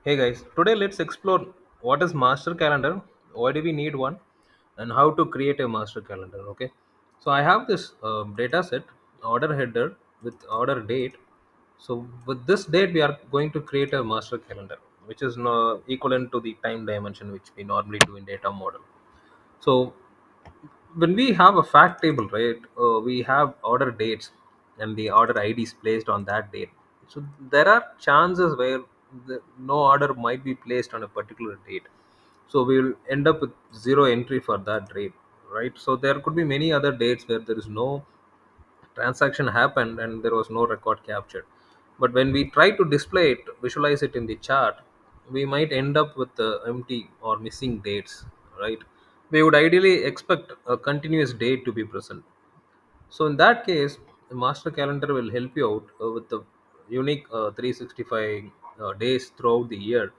Hey guys, today let's explore what is master calendar, why do we need one, and how to create a master calendar. Okay, so I have this data set, order header with order date. So with this date, we are going to create a master calendar, which is no, equivalent to the time dimension which we normally do in data model. So when we have a fact table, right, we have order dates and the order IDs placed on that date. So there are chances where no order might be placed on a particular date. So we will end up with zero entry for that date, right? So there could be many other dates where there is no transaction happened and there was no record captured. But when we try to display it, visualize it in the chart, we might end up with empty or missing dates, right? We would ideally expect a continuous date to be present. So in that case, the master calendar will help you out with the unique 365 days throughout the year,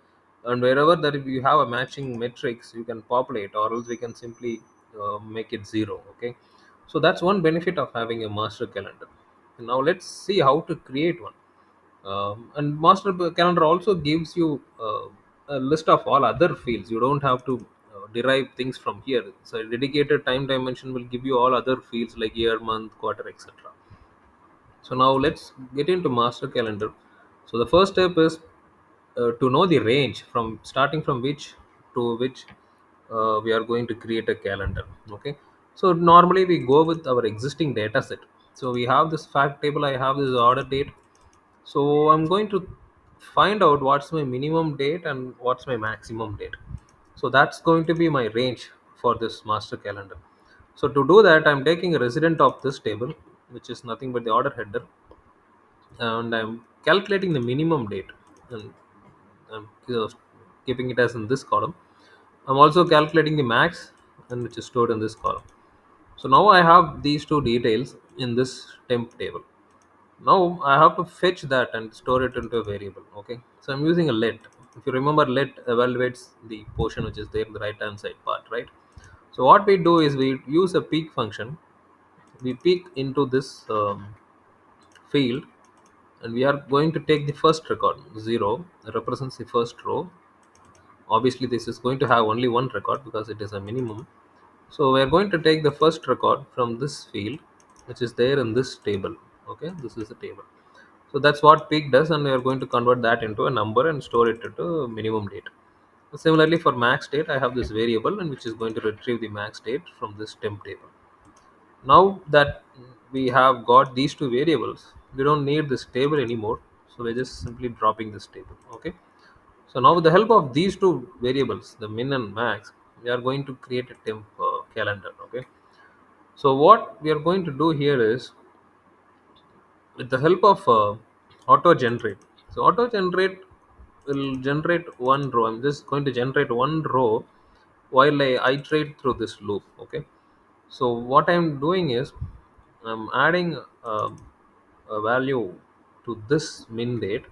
and wherever that if you have a matching metrics, you can populate, or else we can simply make it zero. Okay, so that's one benefit of having a master calendar. Now let's see how to create one. And calendar also gives you a list of all other fields. You don't have to derive things from here. So a dedicated time dimension will give you all other fields like year, month, quarter, etc. So now let's get into master calendar. So the first step is to know the range from starting from which to which we are going to create a calendar. Okay, so normally we go with our existing data set. So we have this fact table, I have this order date. So I'm going to find out what's my minimum date and what's my maximum date. So that's going to be my range for this master calendar. So to do that, I'm taking a resident of this table, which is nothing but the order header, and I'm calculating the minimum date, and I'm keeping it as in this column. I'm also calculating the max, and which is stored in this column. So now I have these two details in this temp table. Now I have to fetch that and store it into a variable. Okay, so I'm using a let. If you remember, let evaluates the portion which is there in the right hand side part, right? So what we do is we use a peek function. We peek into this field, and we are going to take the first record. 0 represents the first row. Obviously this is going to have only one record because it is a minimum. So we are going to take the first record from this field, which is there in this table. Okay, this is the table. So that's what peak does, and we are going to convert that into a number and store it into minimum date. Similarly, for max date, I have this variable and which is going to retrieve the max date from this temp table. Now that we have got these two variables, we don't need this table anymore. So we're just simply dropping this table. Okay. So now with the help of these two variables, the min and max, we are going to create a temp calendar. Okay. So what we are going to do here is, with the help of auto generate. So auto generate will generate one row. I'm just going to generate one row while I iterate through this loop. Okay, so what I'm doing is I'm adding a value to this min date,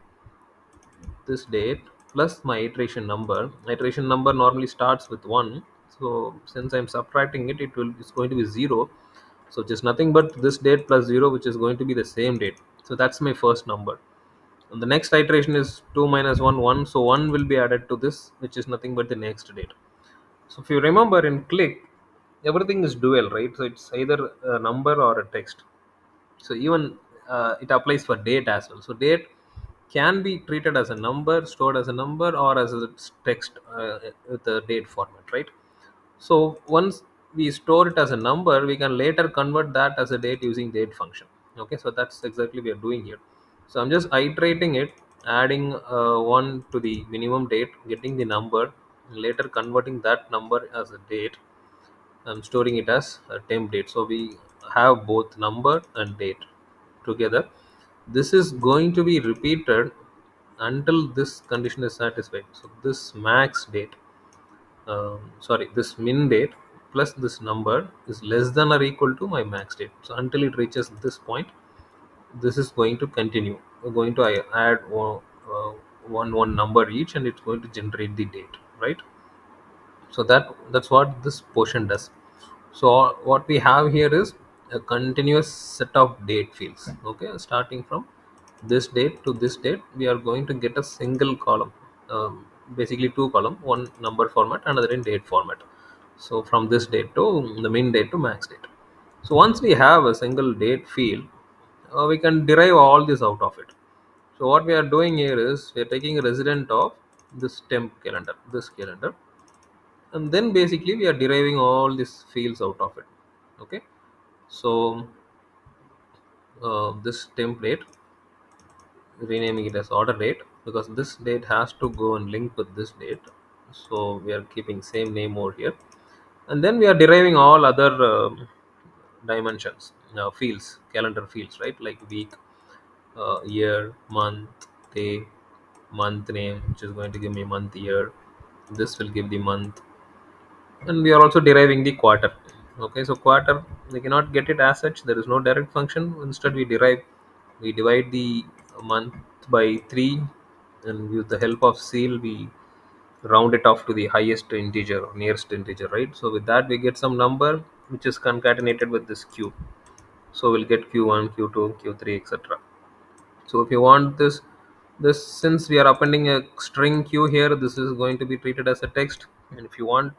this date, plus my iteration number normally starts with 1. So since I'm subtracting it, it's going to be 0. So just nothing but this date plus 0, which is going to be the same date. So that's my first number, and the next iteration is 2 minus 1 1. So 1 will be added to this, which is nothing but the next date. So if you remember, in Qlik, everything is dual, right? So it's either a number or a text. So even it applies for date as well. So date can be treated as a number, stored as a number, or as a text with a date format, right? So once we store it as a number, we can later convert that as a date using date function. Okay, so that's exactly we are doing here. So I'm just iterating it, adding 1 to the minimum date, getting the number, later converting that number as a date. I'm storing it as a temp date. So we have both number and date together. This is going to be repeated until this condition is satisfied. So this max date, sorry, this min date plus this number is less than or equal to my max date. So until it reaches this point, this is going to continue. We're going to add one number each, and it's going to generate the date, right? So that's what this portion does. So what we have here is a continuous set of date fields. Okay, starting from this date to this date, we are going to get a single column. basically two column, one number format, another in date format. So from this date to the min date to max date. So once we have a single date field, we can derive all this out of it. So what we are doing here is we are taking a resident of this temp calendar, this calendar, and then basically we are deriving all these fields out of it. Okay, so this template, renaming it as order date, because this date has to go and link with this date. So we are keeping same name over here, and then we are deriving all other dimensions, fields, calendar fields, right? Like week, year, month, day, month name, which is going to give me month, year. This will give the month, and we are also deriving the quarter. Okay, so quarter we cannot get it as such. There is no direct function. Instead, we divide the month by 3, and with the help of seal we round it off to the highest integer or nearest integer, right? So with that we get some number which is concatenated with this q. So we'll get q1, q2, q3, etc. So if you want this, since we are appending a string q here, this is going to be treated as a text. And if you want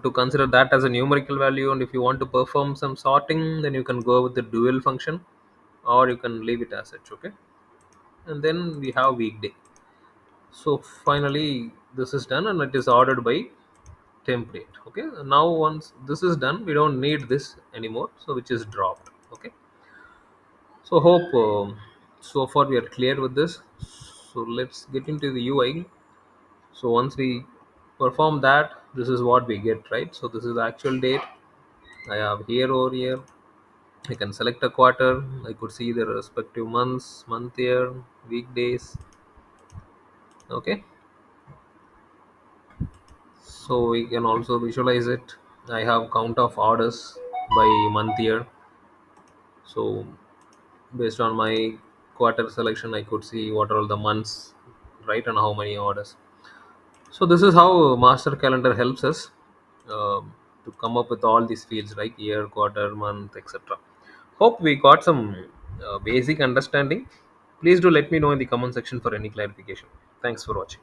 to consider that as a numerical value, and if you want to perform some sorting, then you can go with the dual function, or you can leave it as such. Okay, and then we have weekday. So finally this is done and it is ordered by template. Okay, now once this is done, we don't need this anymore, so which is dropped. Okay, so hope so far we are clear with this. So let's get into the UI. So once we perform that, this is what we get, right? So this is the actual date I have here. Over here I can select a quarter. I could see the respective months, month, year, weekdays. Okay, so we can also visualize it. I have count of orders by month, year. So based on my quarter selection, I could see what are all the months, right, and how many orders. So this is how master calendar helps us to come up with all these fields, like year, quarter, month, etc. Hope we got some basic understanding. Please do let me know in the comment section for any clarification. Thanks for watching.